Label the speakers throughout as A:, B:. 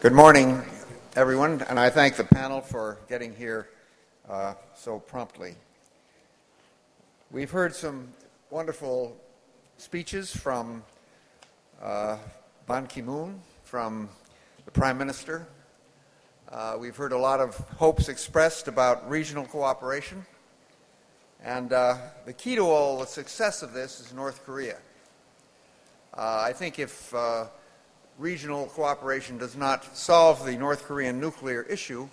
A: Good morning, everyone, and I thank the panel for getting here so promptly. We've heard some wonderful speeches from Ban Ki-moon, from the Prime Minister. We've heard a lot of hopes expressed about regional cooperation. And the key to all the success of this is North Korea. I think if regional cooperation does not solve the North Korean nuclear issue,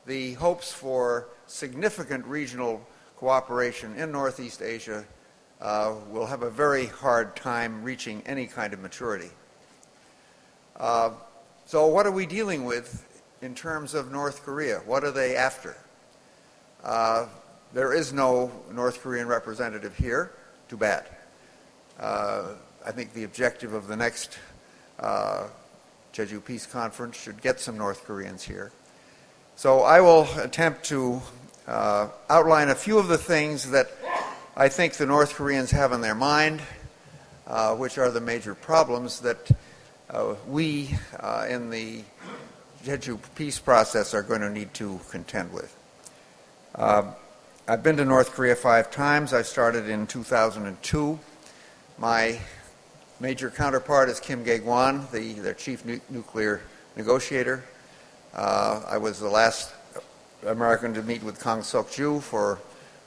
A: the hopes for significant regional cooperation in Northeast Asia will have a very hard time reaching any kind of maturity. So what are we dealing with in terms of North Korea? What are they after? There is no North Korean representative here. Too bad. I think the objective of the next Jeju Peace Conference should get some North Koreans here. So I will attempt to outline a few of the things that I think the North Koreans have in their mind, which are the major problems that we in the Jeju peace process are going to need to contend with. I've been to North Korea 5 times. I started in 2002. My major counterpart is Kim Dae-gwan, their chief nuclear negotiator. I was the last American to meet with Kang Seok-ju for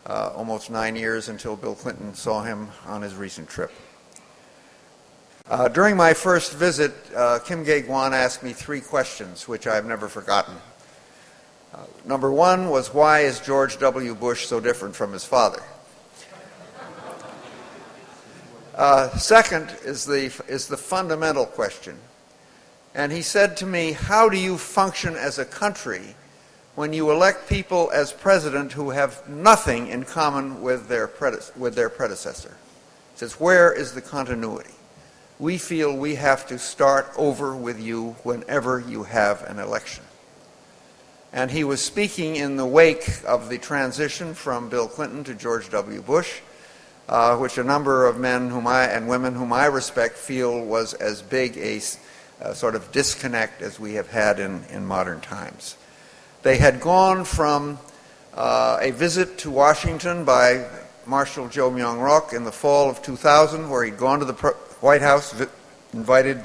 A: almost 9 years until Bill Clinton saw him on his recent trip. During my first visit, Kim Dae-gwan asked me 3 questions, which I've never forgotten. Number 1 was, why is George W. Bush so different from his father? Second is the fundamental question. And he said to me, how do you function as a country when you elect people as president who have nothing in common with their predecessor? He says, where is the continuity? We feel we have to start over with you whenever you have an election. And he was speaking in the wake of the transition from Bill Clinton to George W. Bush, which a number of men and women whom I respect feel was as big a sort of disconnect as we have had in modern times. They had gone from a visit to Washington by Marshal Jo Myung-rok in the fall of 2000, where he'd gone to the White House, invited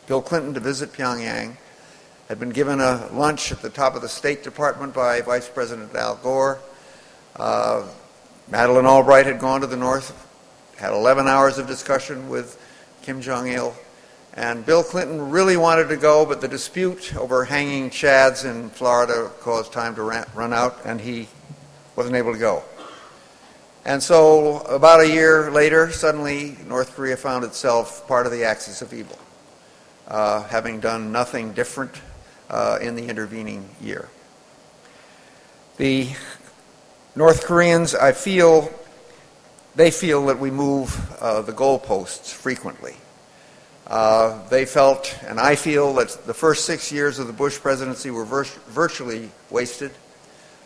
A: Bill Clinton to visit Pyongyang, had been given a lunch at the top of the State Department by Vice President Al Gore. Madeleine Albright had gone to the North, had 11 hours of discussion with Kim Jong-il, and Bill Clinton really wanted to go, but the dispute over hanging chads in Florida caused time to run out, and he wasn't able to go. And so about a year later, suddenly North Korea found itself part of the axis of evil, having done nothing different in the intervening year. The North Koreans, they feel that we move the goalposts frequently. They felt, and I feel, that the first 6 years of the Bush presidency were virtually wasted.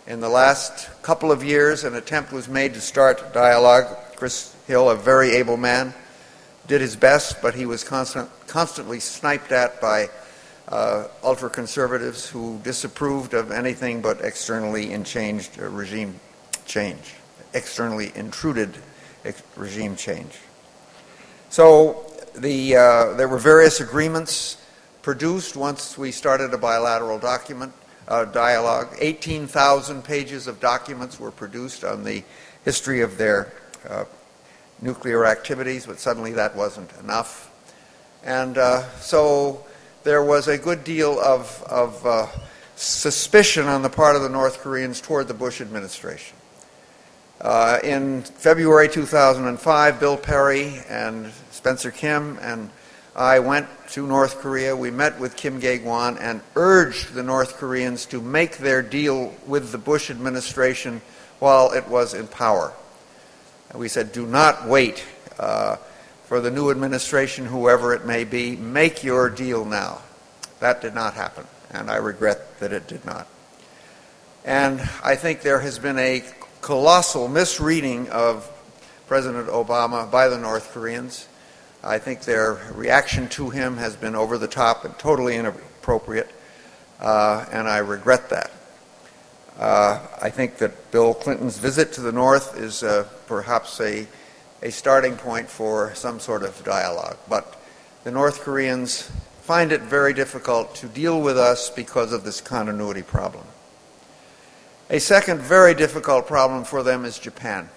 A: In the last couple of years, an attempt was made to start dialogue. Chris Hill, a very able man, did his best, but he was constantly sniped at by ultra-conservatives who disapproved of anything but externally intruded regime change. So there were various agreements produced once we started a bilateral dialogue. 18,000 pages of documents were produced on the history of their nuclear activities, but suddenly that wasn't enough. And so there was a good deal of suspicion on the part of the North Koreans toward the Bush administration. In February 2005, Bill Perry and Spencer Kim and I went to North Korea. We met with Kim Dae-gwan and urged the North Koreans to make their deal with the Bush administration while it was in power. And we said, do not wait for the new administration, whoever it may be. Make your deal now. That did not happen, and I regret that it did not. And I think there has been a colossal misreading of President Obama by the North Koreans. I think their reaction to him has been over the top and totally inappropriate, and I regret that. I think that Bill Clinton's visit to the North is perhaps a starting point for some sort of dialogue, but the North Koreans find it very difficult to deal with us because of this continuity problem. A second very difficult problem for them is Japan.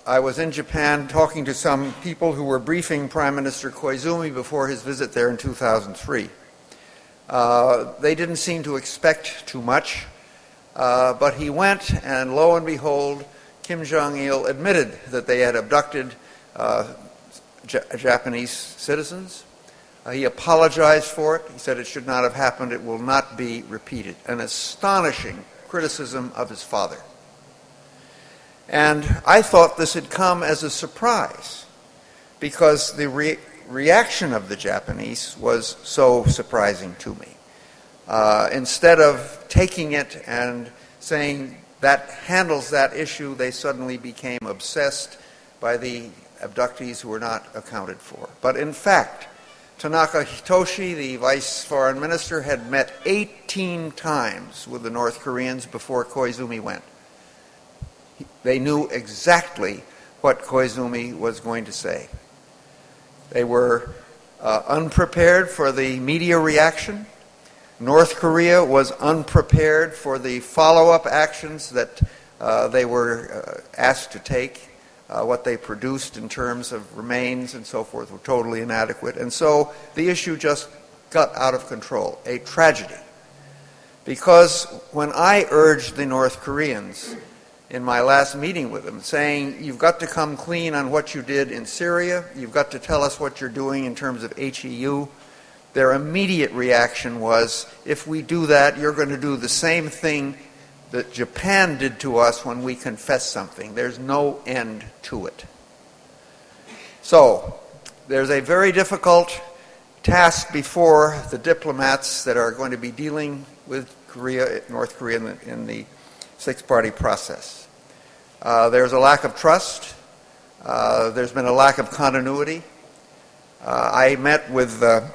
A: I was in Japan talking to some people who were briefing Prime Minister Koizumi before his visit there in 2003. They didn't seem to expect too much, but he went, and lo and behold, Kim Jong-il admitted that they had abducted Japanese citizens. He apologized for it. He said it should not have happened. It will not be repeated. An astonishing criticism of his father. And I thought this had come as a surprise because the reaction of the Japanese was so surprising to me. Instead of taking it and saying that handles that issue, they suddenly became obsessed by the abductees who were not accounted for. But in fact, Tanaka Hitoshi, the vice foreign minister, had met 18 times with the North Koreans before Koizumi went. They knew exactly what Koizumi was going to say. They were unprepared for the media reaction. North Korea was unprepared for the follow-up actions that they were asked to take. What they produced in terms of remains and so forth were totally inadequate. And so the issue just got out of control, a tragedy. Because when I urged the North Koreans in my last meeting with them, saying, you've got to come clean on what you did in Syria, you've got to tell us what you're doing in terms of HEU, their immediate reaction was, if we do that, you're going to do the same thing that Japan did to us when we confess something. There's no end to it. So, there's a very difficult task before the diplomats that are going to be dealing with North Korea in the six-party process. There's a lack of trust. There's been a lack of continuity. I met with the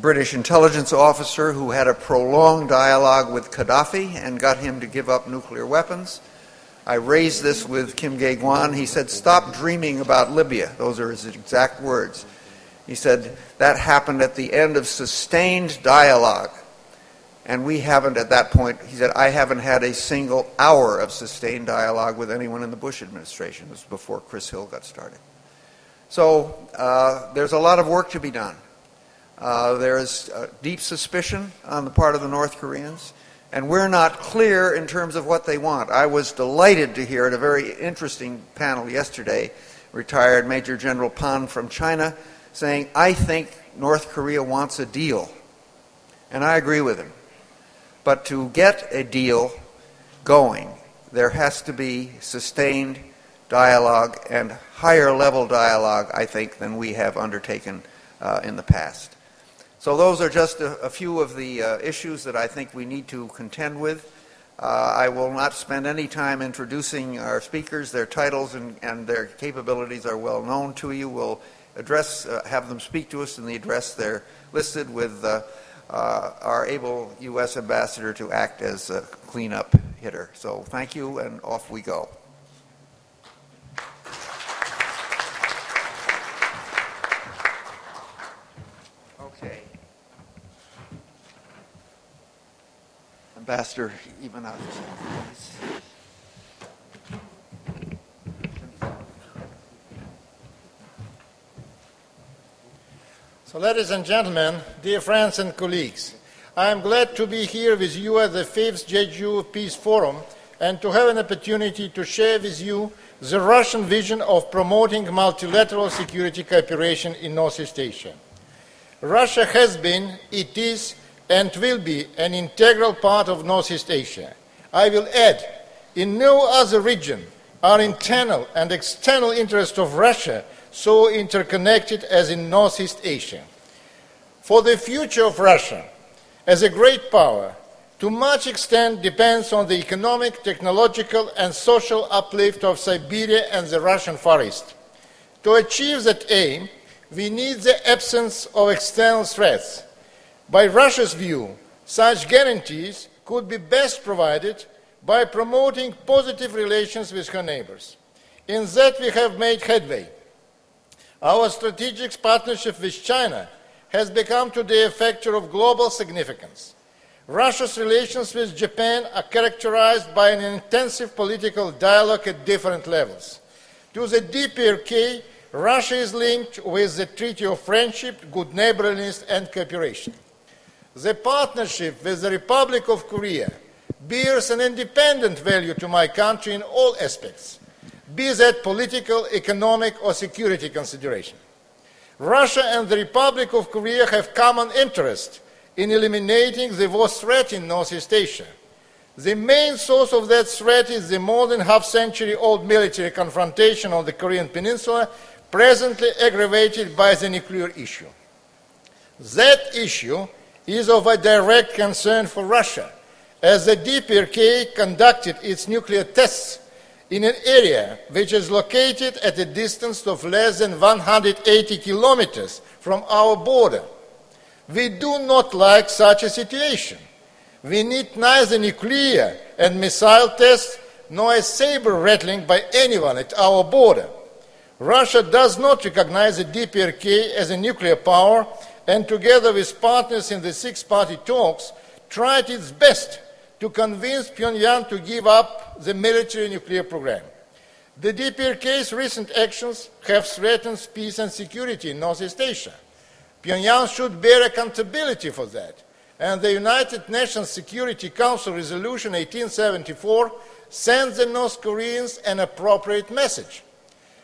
A: British intelligence officer who had a prolonged dialogue with Gaddafi and got him to give up nuclear weapons. I raised this with Kim Gae-gwan. He said, stop dreaming about Libya. Those are his exact words. He said, that happened at the end of sustained dialogue. And we haven't at that point, he said, I haven't had a single hour of sustained dialogue with anyone in the Bush administration. This was before Chris Hill got started. So there's a lot of work to be done. There is deep suspicion on the part of the North Koreans, and we're not clear in terms of what they want. I was delighted to hear at a very interesting panel yesterday, retired Major General Pan from China saying, I think North Korea wants a deal. And I agree with him. But to get a deal going, there has to be sustained dialogue and higher level dialogue, I think, than we have undertaken in the past. So those are just a few of the issues that I think we need to contend with. I will not spend any time introducing our speakers. Their titles and their capabilities are well known to you. We'll have them speak to us in the address. They're listed with our able U.S. ambassador to act as a cleanup hitter. So thank you, and off we go. Okay. Ambassador Ivanov, please.
B: So, ladies and gentlemen, dear friends and colleagues, I am glad to be here with you at the 5th Jeju Peace Forum and to have an opportunity to share with you the Russian vision of promoting multilateral security cooperation in Northeast Asia. Russia has been, it is, and will be an integral part of Northeast Asia. I will add, in no other region are internal and external interests of Russia so interconnected as in Northeast Asia. For the future of Russia as a great power, to much extent depends on the economic, technological, and social uplift of Siberia and the Russian Far East. To achieve that aim, we need the absence of external threats. By Russia's view, such guarantees could be best provided by promoting positive relations with her neighbors. In that we have made headway. Our strategic partnership with China has become today a factor of global significance. Russia's relations with Japan are characterized by an intensive political dialogue at different levels. To the DPRK, Russia is linked with the Treaty of Friendship, Good Neighborliness and Cooperation. The partnership with the Republic of Korea bears an independent value to my country in all aspects, be that political, economic or security consideration. Russia and the Republic of Korea have common interest in eliminating the war threat in Northeast Asia. The main source of that threat is the more than half-century-old military confrontation on the Korean Peninsula, presently aggravated by the nuclear issue. That issue is of a direct concern for Russia, as the DPRK conducted its nuclear tests in an area which is located at a distance of less than 180 kilometers from our border. We do not like such a situation. We need neither nuclear and missile tests nor a saber rattling by anyone at our border. Russia does not recognize the DPRK as a nuclear power and together with partners in the six-party talks tried its best to convince Pyongyang to give up the military nuclear program. The DPRK's recent actions have threatened peace and security in Northeast Asia. Pyongyang should bear accountability for that, and the United Nations Security Council Resolution 1874 sends the North Koreans an appropriate message.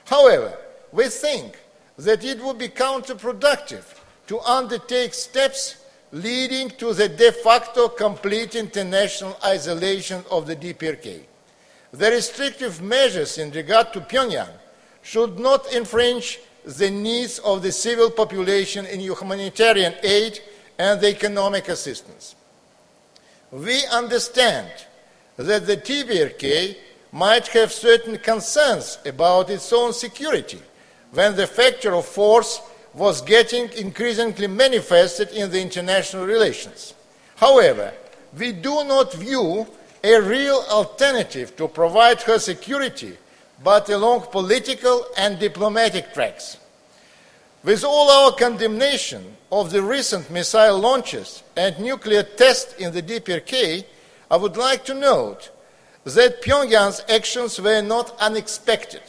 B: However, we think that it would be counterproductive to undertake steps leading to the de facto complete international isolation of the DPRK. The restrictive measures in regard to Pyongyang should not infringe the needs of the civil population in humanitarian aid and the economic assistance. We understand that the DPRK might have certain concerns about its own security when the factor of force was getting increasingly manifested in the international relations. However, we do not view a real alternative to provide her security but along political and diplomatic tracks. With all our condemnation of the recent missile launches and nuclear tests in the DPRK, I would like to note that Pyongyang's actions were not unexpected.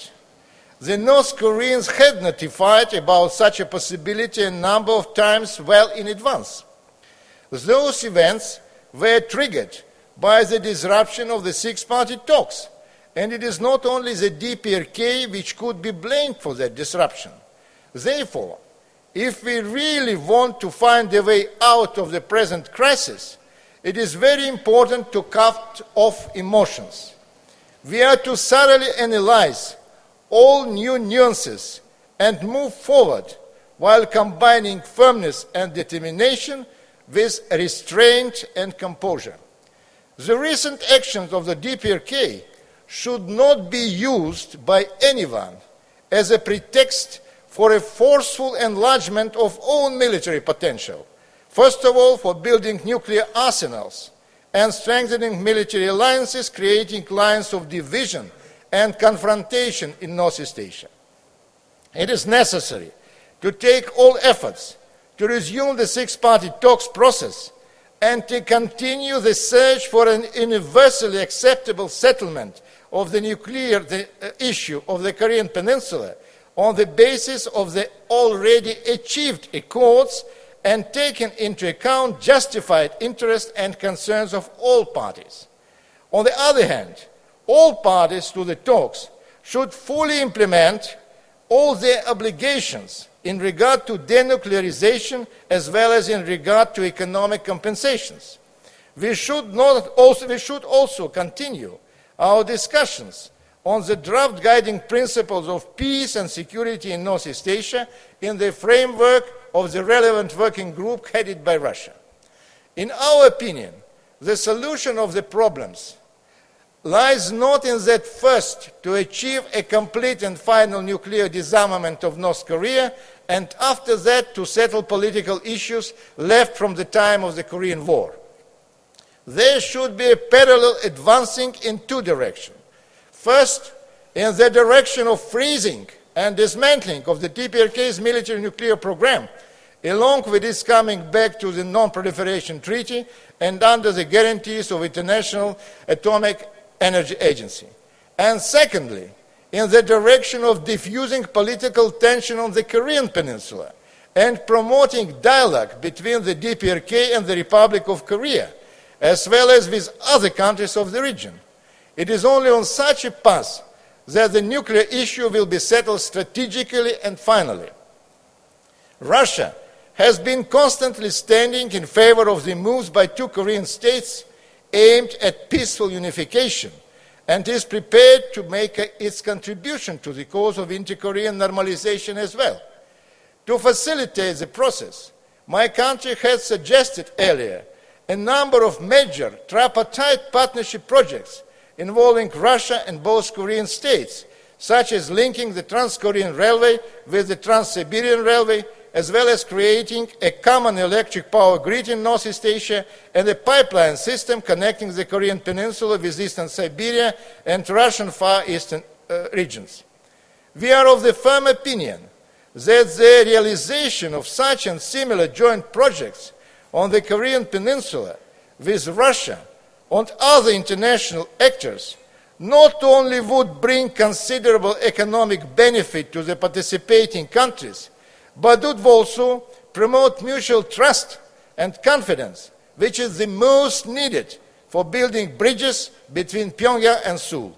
B: The North Koreans had notified about such a possibility a number of times well in advance. Those events were triggered by the disruption of the six-party talks, and it is not only the DPRK which could be blamed for that disruption. Therefore, if we really want to find a way out of the present crisis, it is very important to cut off emotions. We are to thoroughly analyze all new nuances and move forward while combining firmness and determination with restraint and composure. The recent actions of the DPRK should not be used by anyone as a pretext for a forceful enlargement of own military potential, first of all for building nuclear arsenals and strengthening military alliances, creating lines of division and confrontation in Northeast Asia. It is necessary to take all efforts to resume the six-party talks process and to continue the search for an universally acceptable settlement of the nuclear issue of the Korean Peninsula on the basis of the already achieved accords and taking into account justified interests and concerns of all parties. On the other hand, all parties to the talks should fully implement all their obligations in regard to denuclearization as well as in regard to economic compensations. We should also continue our discussions on the draft guiding principles of peace and security in Northeast Asia in the framework of the relevant working group headed by Russia. In our opinion, the solution of the problems lies not in that first to achieve a complete and final nuclear disarmament of North Korea, and after that to settle political issues left from the time of the Korean War. There should be a parallel advancing in two directions. First, in the direction of freezing and dismantling of the DPRK's military nuclear program, along with its coming back to the Non-Proliferation Treaty and under the guarantees of International Atomic Energy Agency. And secondly, in the direction of diffusing political tension on the Korean Peninsula and promoting dialogue between the DPRK and the Republic of Korea, as well as with other countries of the region. It is only on such a path that the nuclear issue will be settled strategically and finally. Russia has been constantly standing in favor of the moves by two Korean states aimed at peaceful unification and is prepared to make its contribution to the cause of inter-Korean normalization as well. To facilitate the process, my country has suggested earlier a number of major tripartite partnership projects involving Russia and both Korean states, such as linking the Trans-Korean Railway with the Trans-Siberian Railway, as well as creating a common electric power grid in Northeast Asia and a pipeline system connecting the Korean Peninsula with Eastern Siberia and Russian Far Eastern regions. We are of the firm opinion that the realization of such and similar joint projects on the Korean Peninsula with Russia and other international actors not only would bring considerable economic benefit to the participating countries, but would also promote mutual trust and confidence, which is the most needed for building bridges between Pyongyang and Seoul.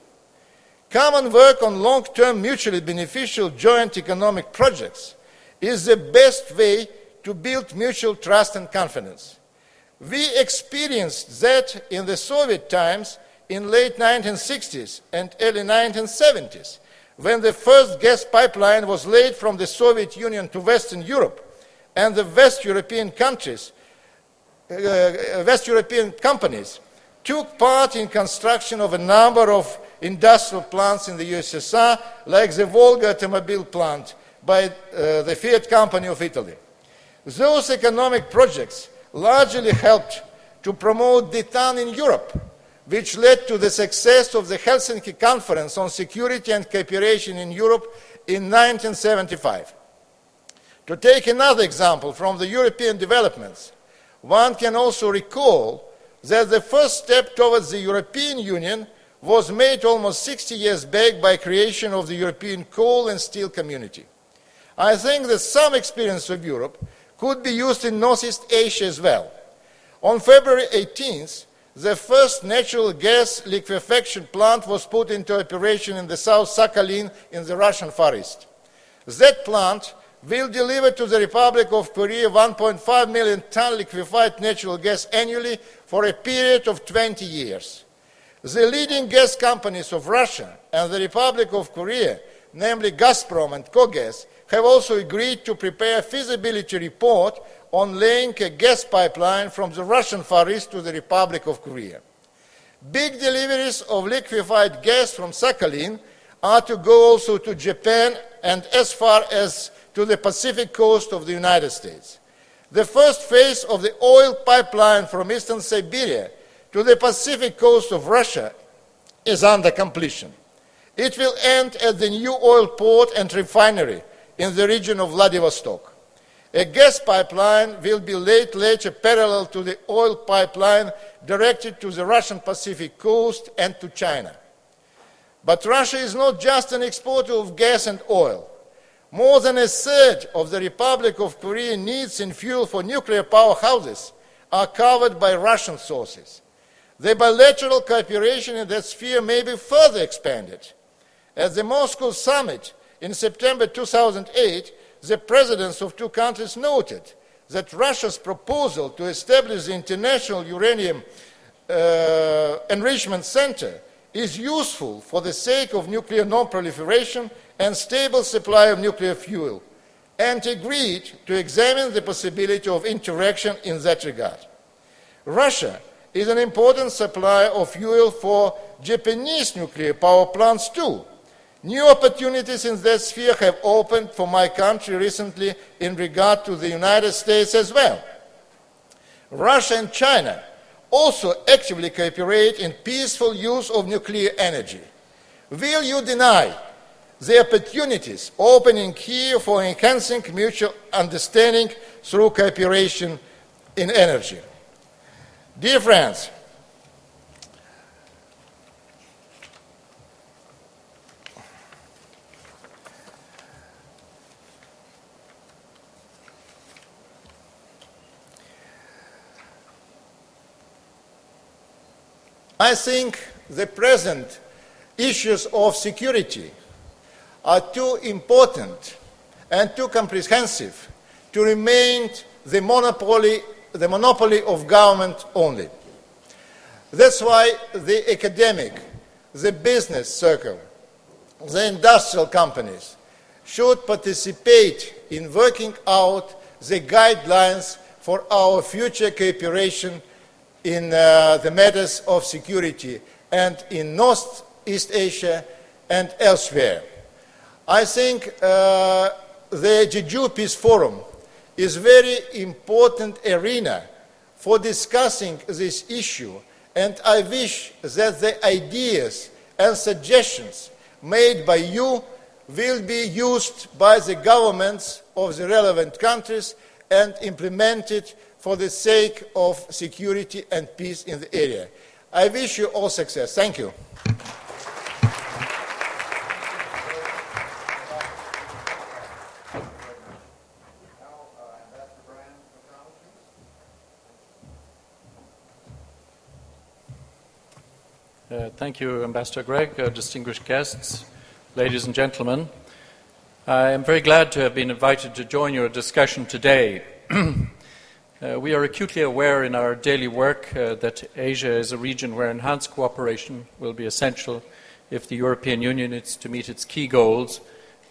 B: Common work on long-term mutually beneficial joint economic projects is the best way to build mutual trust and confidence. We experienced that in the Soviet times in late 1960s and early 1970s, when the first gas pipeline was laid from the Soviet Union to Western Europe, and the West European companies took part in construction of a number of industrial plants in the USSR, like the Volga automobile plant by the Fiat company of Italy. Those economic projects largely helped to promote detente in Europe, which led to the success of the Helsinki Conference on Security and Cooperation in Europe in 1975. To take another example from the European developments, one can also recall that the first step towards the European Union was made almost 60 years back by creation of the European Coal and Steel Community. I think that some experience of Europe could be used in Northeast Asia as well. On February 18th, the first natural gas liquefaction plant was put into operation in the South Sakhalin in the Russian Far East. That plant will deliver to the Republic of Korea 1.5 million ton liquefied natural gas annually for a period of 20 years. The leading gas companies of Russia and the Republic of Korea, namely Gazprom and Kogas, have also agreed to prepare a feasibility report on laying a gas pipeline from the Russian Far East to the Republic of Korea. Big deliveries of liquefied gas from Sakhalin are to go also to Japan and as far as to the Pacific coast of the United States. The first phase of the oil pipeline from Eastern Siberia to the Pacific coast of Russia is under completion. It will end at the new oil port and refinery in the region of Vladivostok. A gas pipeline will be laid later parallel to the oil pipeline directed to the Russian Pacific coast and to China. But Russia is not just an exporter of gas and oil. More than a third of the Republic of Korea needs in fuel for nuclear powerhouses are covered by Russian sources. The bilateral cooperation in that sphere may be further expanded. At the Moscow summit in September 2008, the presidents of two countries noted that Russia's proposal to establish the International Uranium Enrichment Center is useful for the sake of nuclear non-proliferation and stable supply of nuclear fuel, and agreed to examine the possibility of interaction in that regard. Russia is an important supplier of fuel for Japanese nuclear power plants too. New opportunities in that sphere have opened for my country recently in regard to the United States as well. Russia and China also actively cooperate in peaceful use of nuclear energy. Will you deny the opportunities opening here for enhancing mutual understanding through cooperation in energy? Dear friends, I think the present issues of security are too important and too comprehensive to remain the monopoly of government only. That's why the academic, the business circle, the industrial companies should participate in working out the guidelines for our future cooperation in the matters of security and in Northeast Asia and elsewhere. I think the Jeju Peace Forum is a very important arena for discussing this issue, and I wish that the ideas and suggestions made by you will be used by the governments of the relevant countries and implemented for the sake of security and peace in the area. I wish you all success. Thank you.
C: Thank you, Ambassador Gregg, distinguished guests, ladies and gentlemen. I am very glad to have been invited to join your discussion today. We are acutely aware in our daily work that Asia is a region where enhanced cooperation will be essential if the European Union is to meet its key goals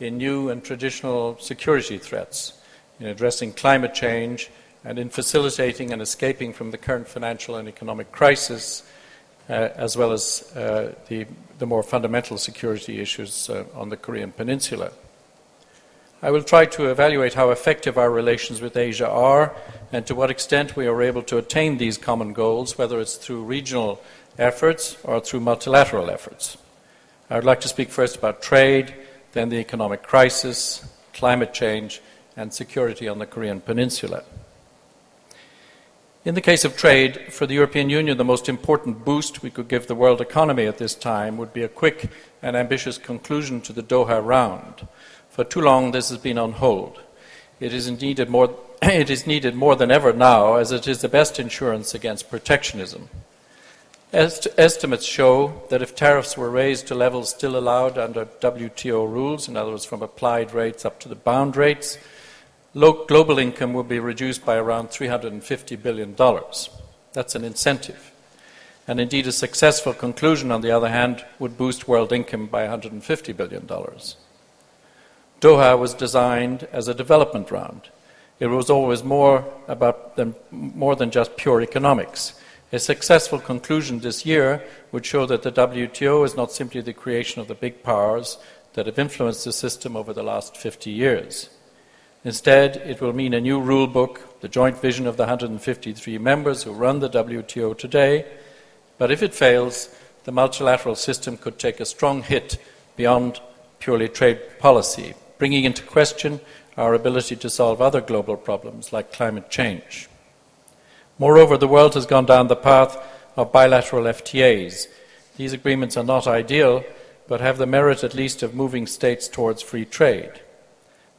C: in new and traditional security threats, in addressing climate change, and in facilitating and escaping from the current financial and economic crisis, as well as the more fundamental security issues on the Korean Peninsula. I will try to evaluate how effective our relations with Asia are and to what extent we are able to attain these common goals, whether it's through regional efforts or through multilateral efforts. I would like to speak first about trade, then the economic crisis, climate change, and security on the Korean Peninsula. In the case of trade, for the European Union, the most important boost we could give the world economy at this time would be a quick and ambitious conclusion to the Doha round. For too long, this has been on hold. It is needed more than ever now, as it is the best insurance against protectionism. Estimates show that if tariffs were raised to levels still allowed under WTO rules, in other words, from applied rates up to the bound rates, global income will be reduced by around $350 billion. That's an incentive. And indeed, a successful conclusion, on the other hand, would boost world income by $150 billion. Doha was designed as a development round. It was always more than just pure economics. A successful conclusion this year would show that the WTO is not simply the creation of the big powers that have influenced the system over the last 50 years. Instead, it will mean a new rule book, the joint vision of the 153 members who run the WTO today. But if it fails, the multilateral system could take a strong hit beyond purely trade policy, bringing into question our ability to solve other global problems like climate change. Moreover, the world has gone down the path of bilateral FTAs. These agreements are not ideal, but have the merit at least of moving states towards free trade.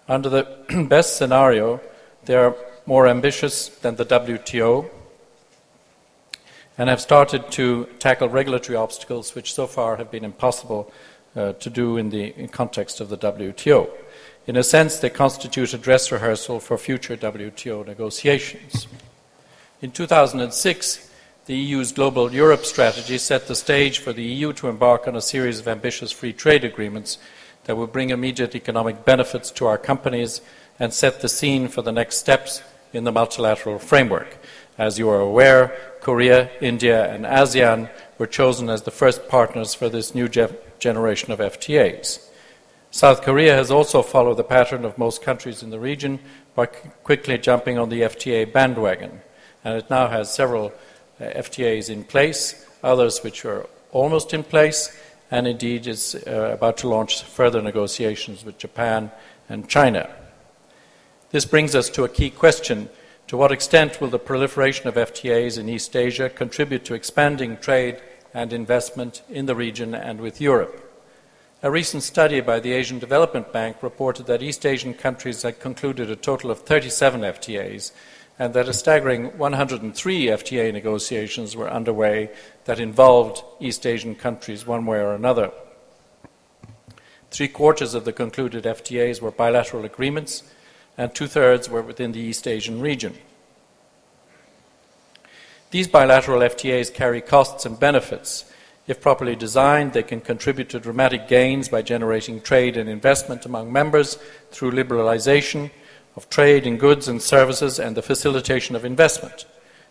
C: Under the best scenario, they are more ambitious than the WTO and have started to tackle regulatory obstacles which so far have been impossible to do in the context of the WTO. In a sense, they constitute a dress rehearsal for future WTO negotiations. In 2006, the EU's Global Europe strategy set the stage for the EU to embark on a series of ambitious free trade agreements that will bring immediate economic benefits to our companies and set the scene for the next steps in the multilateral framework. As you are aware, Korea, India, and ASEAN were chosen as the first partners for this new generation of FTAs. South Korea has also followed the pattern of most countries in the region by quickly jumping on the FTA bandwagon, and it now has several FTAs in place, others which are almost in place, and indeed is about to launch further negotiations with Japan and China. This brings us to a key question: to what extent will the proliferation of FTAs in East Asia contribute to expanding trade and investment in the region and with Europe? A recent study by the Asian Development Bank reported that East Asian countries had concluded a total of 37 FTAs, and that a staggering 103 FTA negotiations were underway that involved East Asian countries one way or another. 3/4 of the concluded FTAs were bilateral agreements, and 2/3 were within the East Asian region. These bilateral FTAs carry costs and benefits. If properly designed, they can contribute to dramatic gains by generating trade and investment among members through liberalization of trade in goods and services and the facilitation of investment.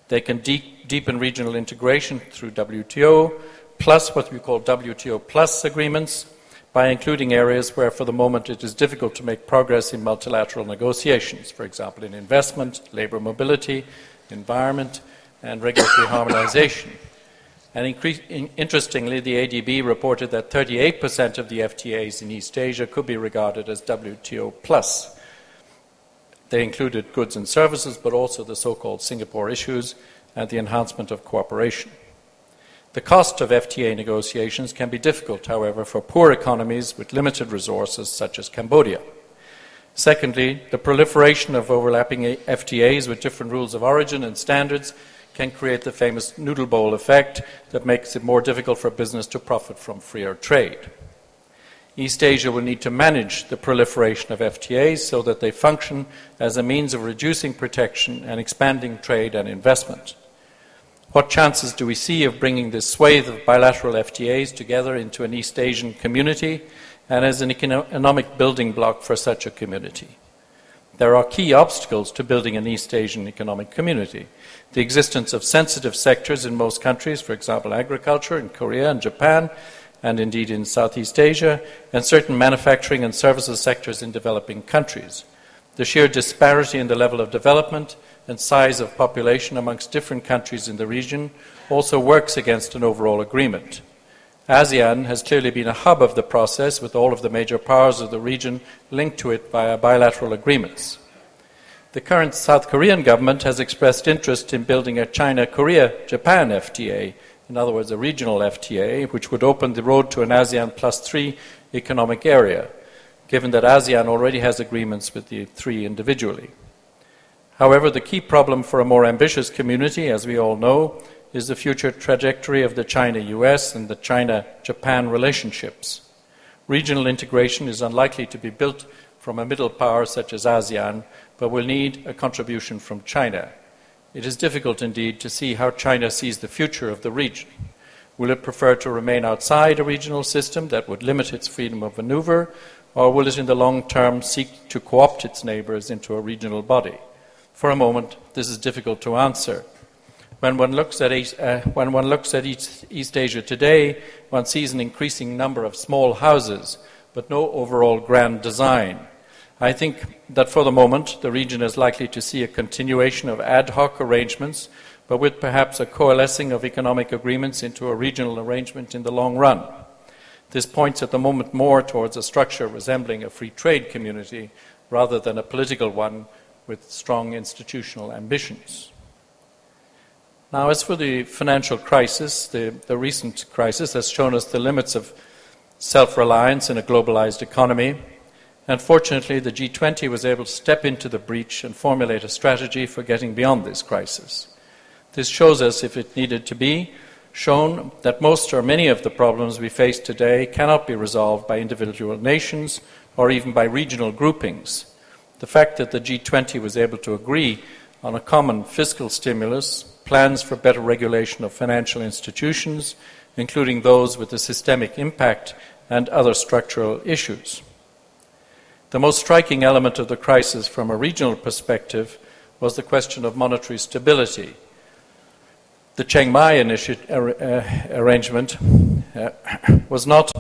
C: They can deepen regional integration through WTO, plus what we call WTO plus agreements, by including areas where for the moment it is difficult to make progress in multilateral negotiations, for example in investment, labor mobility, environment, and regulatory harmonization. And interestingly, the ADB reported that 38% of the FTAs in East Asia could be regarded as WTO plus. They included goods and services, but also the so-called Singapore issues and the enhancement of cooperation. The cost of FTA negotiations can be difficult, however, for poor economies with limited resources, such as Cambodia. Secondly, the proliferation of overlapping FTAs with different rules of origin and standards can create the famous noodle bowl effect that makes it more difficult for business to profit from freer trade. East Asia will need to manage the proliferation of FTAs so that they function as a means of reducing protection and expanding trade and investment. What chances do we see of bringing this swathe of bilateral FTAs together into an East Asian community and as an economic building block for such a community? There are key obstacles to building an East Asian economic community. The existence of sensitive sectors in most countries, for example agriculture in Korea and Japan, and indeed in Southeast Asia, and certain manufacturing and services sectors in developing countries. The sheer disparity in the level of development and size of population amongst different countries in the region also works against an overall agreement. ASEAN has clearly been a hub of the process, with all of the major powers of the region linked to it via bilateral agreements. The current South Korean government has expressed interest in building a China-Korea-Japan FTA, in other words, a regional FTA, which would open the road to an ASEAN +3 economic area, given that ASEAN already has agreements with the three individually. However, the key problem for a more ambitious community, as we all know, is the future trajectory of the China-US and the China-Japan relationships. Regional integration is unlikely to be built from a middle power such as ASEAN, but will need a contribution from China. It is difficult indeed to see how China sees the future of the region. Will it prefer to remain outside a regional system that would limit its freedom of maneuver, or will it in the long term seek to co-opt its neighbours into a regional body? For a moment, this is difficult to answer. When one looks at East Asia today, one sees an increasing number of small houses, but no overall grand design. I think that for the moment, the region is likely to see a continuation of ad hoc arrangements, but with perhaps a coalescing of economic agreements into a regional arrangement in the long run. This points at the moment more towards a structure resembling a free trade community rather than a political one with strong institutional ambitions. Now, as for the financial crisis, the recent crisis has shown us the limits of self-reliance in a globalized economy. And fortunately, the G20 was able to step into the breach and formulate a strategy for getting beyond this crisis. This shows us, if it needed to be, shown that most or many of the problems we face today cannot be resolved by individual nations or even by regional groupings. The fact that the G20 was able to agree on a common fiscal stimulus, plans for better regulation of financial institutions, including those with a systemic impact, and other structural issues. The most striking element of the crisis from a regional perspective was the question of monetary stability. The Chiang Mai arrangement was not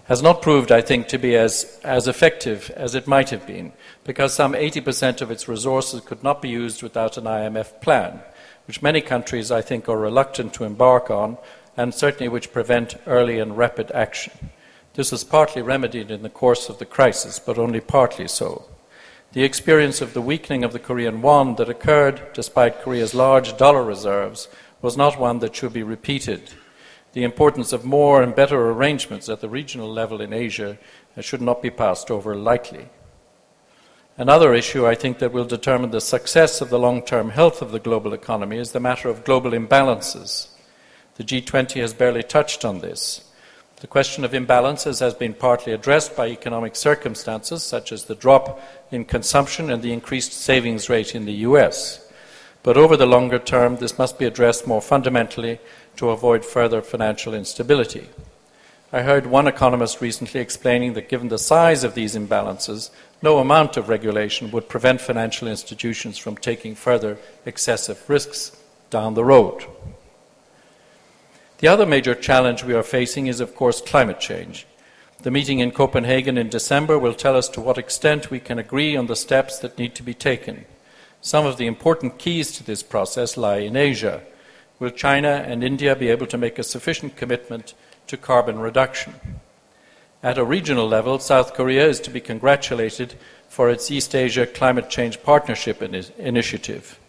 C: has not proved, I think, to be as effective as it might have been, because some 80% of its resources could not be used without an IMF plan, which many countries, I think, are reluctant to embark on, and certainly which prevent early and rapid action. This was partly remedied in the course of the crisis, but only partly so. The experience of the weakening of the Korean won that occurred despite Korea's large dollar reserves was not one that should be repeated. The importance of more and better arrangements at the regional level in Asia should not be passed over lightly. Another issue, I think, that will determine the success of the long-term health of the global economy is the matter of global imbalances. The G20 has barely touched on this. The question of imbalances has been partly addressed by economic circumstances, such as the drop in consumption and the increased savings rate in the US. But over the longer term, this must be addressed more fundamentally to avoid further financial instability. I heard one economist recently explaining that given the size of these imbalances, no amount of regulation would prevent financial institutions from taking further excessive risks down the road. The other major challenge we are facing is, of course, climate change. The meeting in Copenhagen in December will tell us to what extent we can agree on the steps that need to be taken. Some of the important keys to this process lie in Asia. Will China and India be able to make a sufficient commitment to carbon reduction? At a regional level, South Korea is to be congratulated for its East Asia Climate Change Partnership Initiative.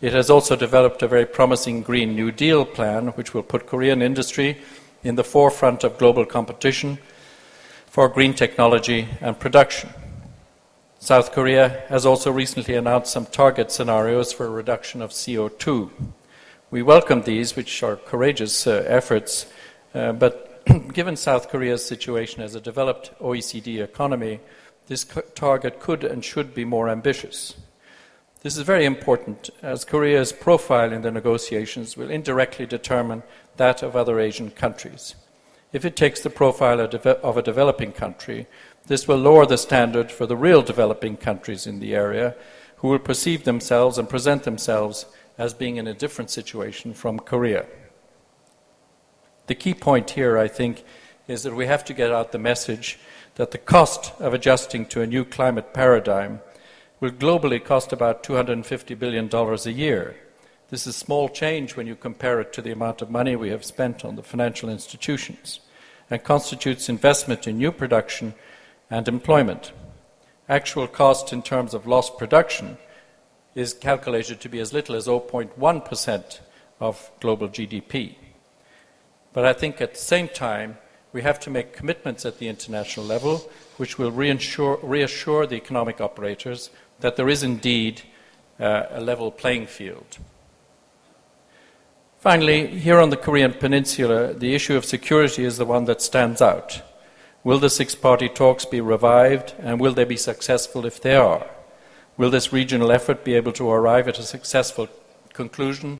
C: It has also developed a very promising Green New Deal plan, which will put Korean industry in the forefront of global competition for green technology and production. South Korea has also recently announced some target scenarios for a reduction of CO2. We welcome these, which are courageous efforts, but given South Korea's situation as a developed OECD economy, this target could and should be more ambitious. This is very important, as Korea's profile in the negotiations will indirectly determine that of other Asian countries. If it takes the profile of a developing country, this will lower the standard for the real developing countries in the area, who will perceive themselves and present themselves as being in a different situation from Korea. The key point here, I think, is that we have to get out the message that the cost of adjusting to a new climate paradigm will globally cost about $250 billion a year. This is small change when you compare it to the amount of money we have spent on the financial institutions, and constitutes investment in new production and employment. Actual cost in terms of lost production is calculated to be as little as 0.1% of global GDP. But I think at the same time, we have to make commitments at the international level which will reassure the economic operators that there is indeed a level playing field. Finally, here on the Korean Peninsula, the issue of security is the one that stands out. Will the six-party talks be revived, and will they be successful if they are? Will this regional effort be able to arrive at a successful conclusion